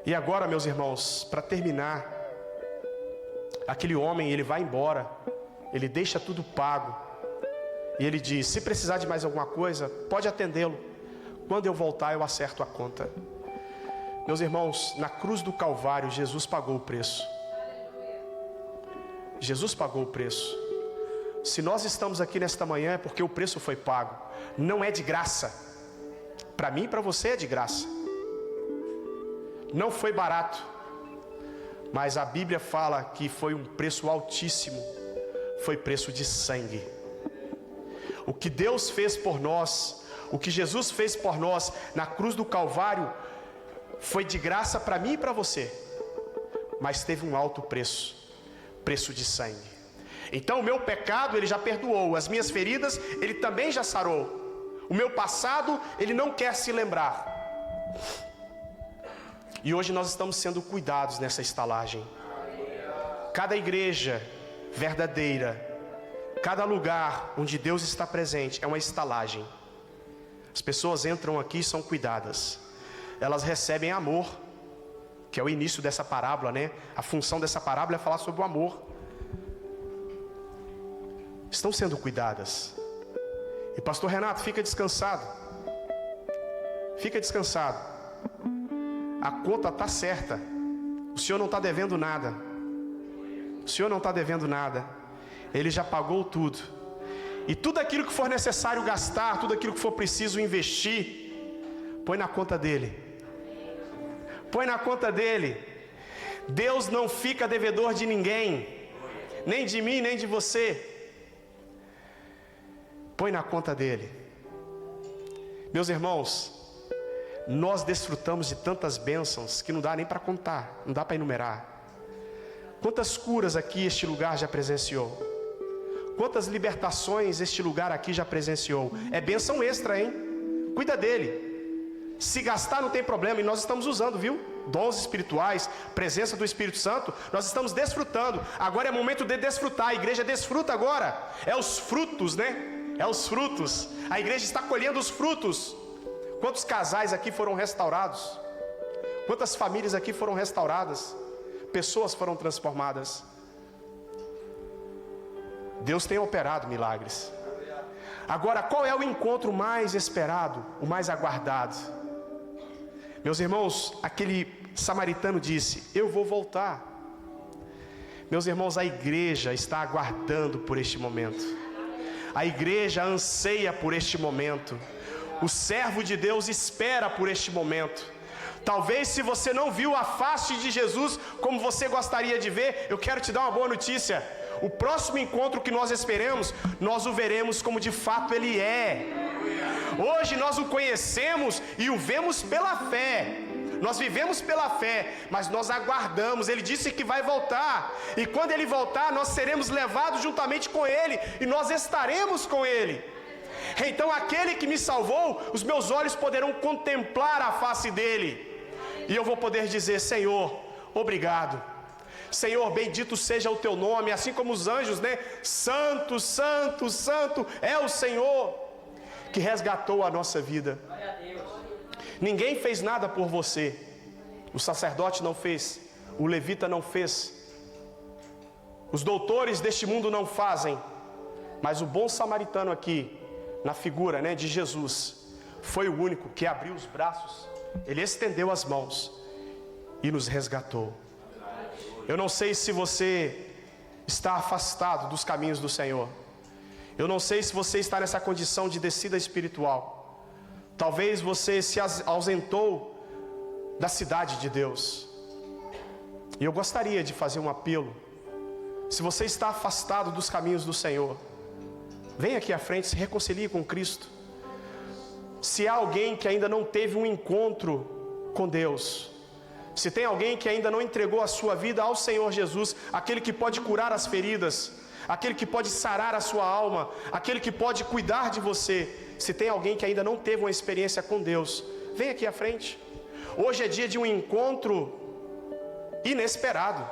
E agora, meus irmãos, para terminar, aquele homem, ele vai embora, ele deixa tudo pago, e ele diz: se precisar de mais alguma coisa, pode atendê-lo, quando eu voltar eu acerto a conta. Meus irmãos, na cruz do Calvário, Jesus pagou o preço. Jesus pagou o preço. Se nós estamos aqui nesta manhã, é porque o preço foi pago. Não é de graça. Para mim e para você é de graça. Não foi barato. Mas a Bíblia fala que foi um preço altíssimo. Foi preço de sangue. O que Deus fez por nós, o que Jesus fez por nós na cruz do Calvário, foi de graça para mim e para você, mas teve um alto preço, preço de sangue. Então o meu pecado ele já perdoou, as minhas feridas ele também já sarou, o meu passado ele não quer se lembrar. E hoje nós estamos sendo cuidados nessa estalagem. Cada igreja verdadeira, cada lugar onde Deus está presente é uma estalagem. As pessoas entram aqui e são cuidadas. elas recebem amor, que é o início dessa parábola, né? A função dessa parábola é falar sobre o amor. Estão sendo cuidadas. E pastor Renato, fica descansado. Fica descansado. A conta está certa. O senhor não está devendo nada. O senhor não está devendo nada. Ele já pagou tudo. E tudo aquilo que for necessário gastar, tudo aquilo que for preciso investir, põe na conta dele. Põe na conta dele. Deus não fica devedor de ninguém, nem de mim, nem de você. Põe na conta dele. Meus irmãos, nós desfrutamos de tantas bênçãos que não dá nem para contar, não dá para enumerar. Quantas curas aqui este lugar já presenciou? Quantas libertações este lugar aqui já presenciou? É bênção extra, hein? Cuida dele. Se gastar não tem problema, e nós estamos usando, viu? Dons espirituais, presença do Espírito Santo, nós estamos desfrutando. Agora é momento de desfrutar. A igreja desfruta agora. É os frutos, né? É os frutos. A igreja está colhendo os frutos. Quantos casais aqui foram restaurados? Quantas famílias aqui foram restauradas? Pessoas foram transformadas. Deus tem operado milagres. Agora, qual é o encontro mais esperado, o mais aguardado? Meus irmãos, aquele samaritano disse: eu vou voltar. Meus irmãos, a igreja está aguardando por este momento. A igreja anseia por este momento. O servo de Deus espera por este momento. Talvez se você não viu a face de Jesus como você gostaria de ver, eu quero te dar uma boa notícia. O próximo encontro que nós esperamos, nós o veremos como de fato Ele é. Hoje nós o conhecemos e o vemos pela fé. Nós vivemos pela fé, mas nós aguardamos. Ele disse que vai voltar. E quando Ele voltar, nós seremos levados juntamente com Ele. E nós estaremos com Ele. Então aquele que me salvou, os meus olhos poderão contemplar a face dEle. E eu vou poder dizer: Senhor, obrigado. Senhor, bendito seja o teu nome. Assim como os anjos, né? Santo, santo, santo é o Senhor que resgatou a nossa vida. Ninguém fez nada por você. O sacerdote não fez, o levita não fez, os doutores deste mundo não fazem. Mas o bom samaritano aqui, na figura, né, de Jesus, foi o único que abriu os braços. Ele estendeu as mãos e nos resgatou. Eu não sei se você está afastado dos caminhos do Senhor. Eu não sei se você está nessa condição de descida espiritual. Talvez você se ausentou da cidade de Deus. E eu gostaria de fazer um apelo. Se você está afastado dos caminhos do Senhor, venha aqui à frente, se reconcilie com Cristo. Se há alguém que ainda não teve um encontro com Deus, se tem alguém que ainda não entregou a sua vida ao Senhor Jesus, aquele que pode curar as feridas, aquele que pode sarar a sua alma, aquele que pode cuidar de você, se tem alguém que ainda não teve uma experiência com Deus, vem aqui à frente. Hoje é dia de um encontro inesperado.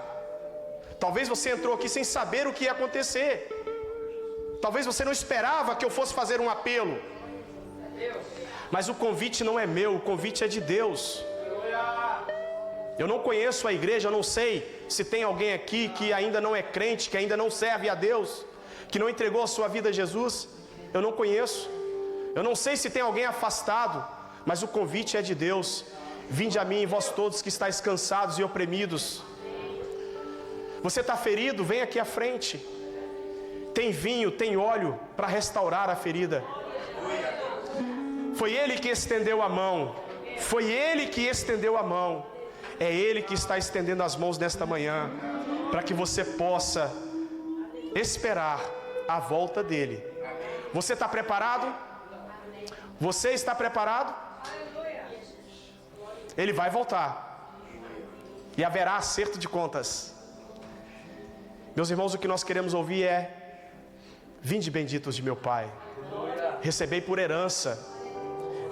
Talvez você entrou aqui sem saber o que ia acontecer. Talvez você não esperava que eu fosse fazer um apelo. Mas o convite não é meu, o convite é de Deus. Eu não conheço a igreja, eu não sei se tem alguém aqui que ainda não é crente, que ainda não serve a Deus, que não entregou a sua vida a Jesus. Eu não conheço. Eu não sei se tem alguém afastado, mas o convite é de Deus. Vinde a mim, vós todos que estáis cansados e oprimidos. Você está ferido? Vem aqui à frente. Tem vinho, tem óleo para restaurar a ferida. Foi Ele que estendeu a mão. Foi Ele que estendeu a mão. É Ele que está estendendo as mãos nesta manhã, para que você possa esperar a volta dEle. Você está preparado? Você está preparado? Ele vai voltar. E haverá acerto de contas. Meus irmãos, o que nós queremos ouvir é: vinde benditos de meu Pai, recebei por herança.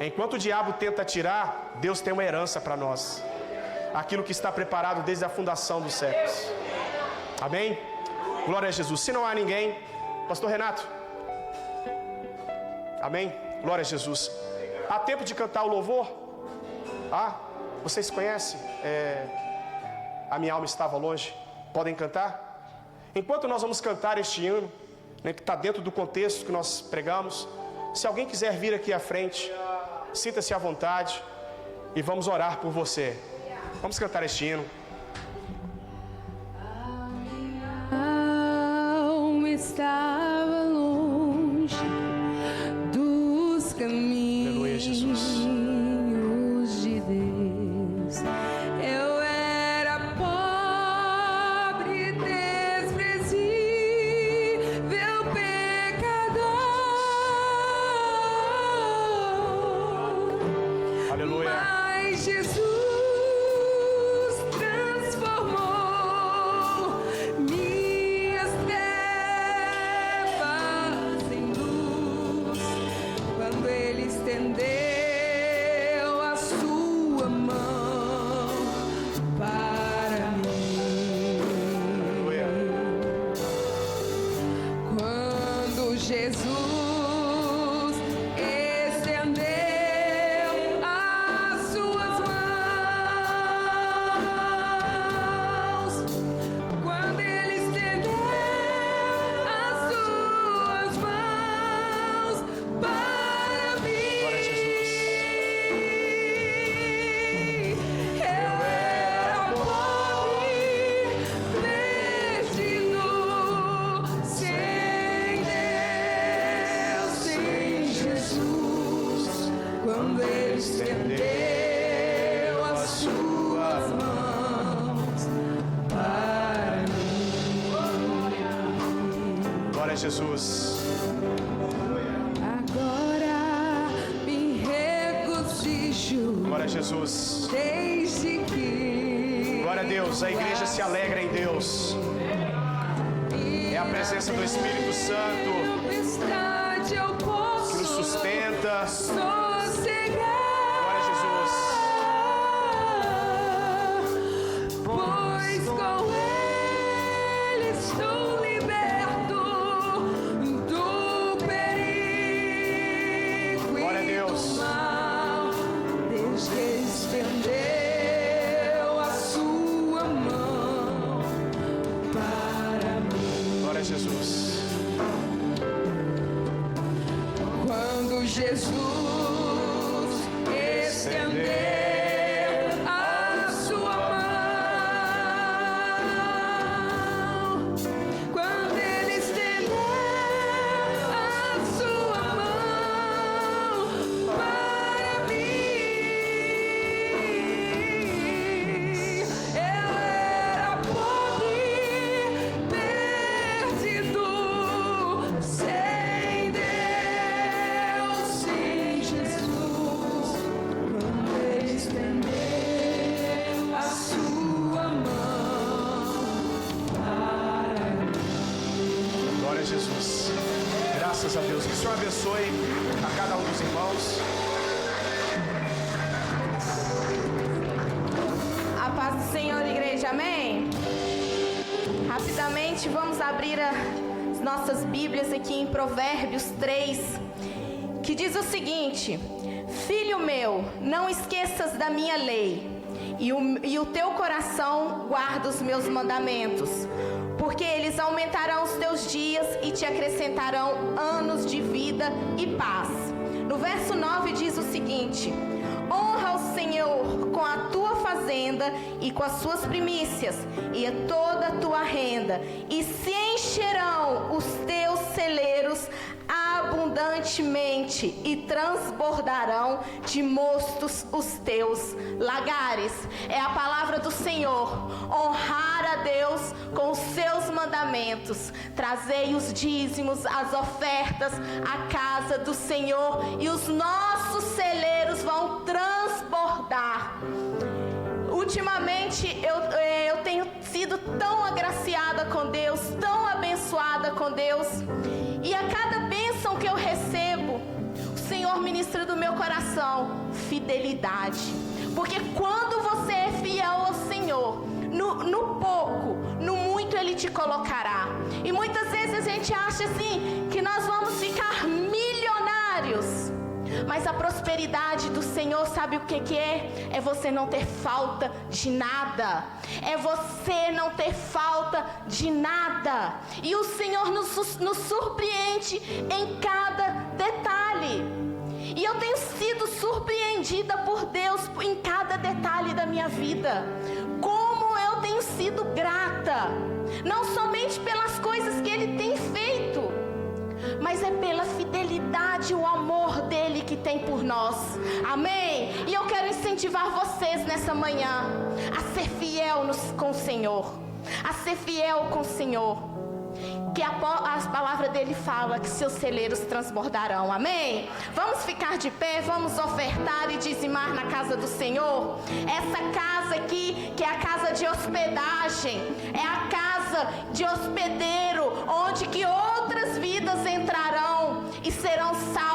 Enquanto o diabo tenta tirar, Deus tem uma herança para nós. Aquilo que está preparado desde a fundação dos séculos. Amém? Glória a Jesus. Se não há ninguém, pastor Renato. Amém? Glória a Jesus. Há tempo de cantar o louvor? Ah, vocês conhecem? A Minha Alma Estava Longe. Podem cantar? Enquanto nós vamos cantar este hino, né, que está dentro do contexto que nós pregamos, se alguém quiser vir aqui à frente, sinta-se à vontade e vamos orar por você. Vamos cantar este hino. Estava longe dos caminhos. Aleluia, Jesus. De Deus. Eu era pobre, desprezível, pecador. Aleluia. Mas Jesus transformou minhas trevas em luz, quando Ele estendeu a sua mão para mim. Aleluia. Quando Jesus estendeu as suas mãos, quando Ele estendeu as suas mãos para mim, Glória a Jesus. eu era pobre, perdido, sem Deus, sem Jesus. Quando Ele estendeu as suas mãos para mim. Glória a Jesus. Agora me regozijo Glória a Jesus. desde que Glória a Deus. A igreja se alegra em Deus. É a presença do Espírito Santo tempestade eu posso que nos sustenta. sossegar, Glória a Jesus. pois com Ele estou liberto do perigo Glória a e Deus. do mal, desde que estendeu a sua mão para mim. Glória a Jesus. Quando Jesus estendeu a sua mão, quando Ele estendeu a sua mão para mim, eu era pobre, perdido, sem Deus, sem Jesus. Quando Ele estendeu a sua mão para mim. Glória a Jesus. Graças a Deus. Que o Senhor abençoe a cada um dos irmãos. A paz do Senhor, igreja, amém? Rapidamente vamos abrir as nossas Bíblias aqui em Provérbios 3, que diz o seguinte: Filho meu, não esqueças da minha lei, e o teu coração guarda os meus mandamentos, porque eles aumentarão os teus dias e te acrescentarão anos de vida e paz. No verso 9 diz o seguinte: honra o Senhor com a tua fazenda e com as suas primícias e toda a tua renda, e se encherão os teus celeiros abundantemente e transbordarão de mostos os teus lagares. É a palavra do Senhor. Honrar a Deus com os seus mandamentos. Trazei os dízimos, as ofertas à casa do Senhor, e os nossos celeiros vão transbordar. Ultimamente eu tenho sido tão agraciada com Deus, tão abençoada com Deus, e a cada bênção que eu recebo, o Senhor ministra do meu coração fidelidade, porque quando você é fiel ao Senhor, no pouco, no muito Ele te colocará. E muitas vezes a gente acha assim, que nós vamos ficar milionários, Mas a prosperidade do Senhor, sabe o que é? É você não ter falta de nada. É você não ter falta de nada. E o Senhor nos surpreende em cada detalhe. E eu tenho sido surpreendida por Deus em cada detalhe da minha vida. Como eu tenho sido grata. Não somente pelas coisas que Ele tem feito, mas é pela fidelidade e o amor dele que tem por nós. Amém? E eu quero incentivar vocês nessa manhã a ser fiel com o Senhor. A ser fiel com o Senhor. Que a palavra dele fala que seus celeiros transbordarão. Amém? Vamos ficar de pé, vamos ofertar e dizimar na casa do Senhor. Essa casa aqui, que é a casa de hospedagem, é a casa de hospedeiro, onde que outras vidas entrarão e serão salvas.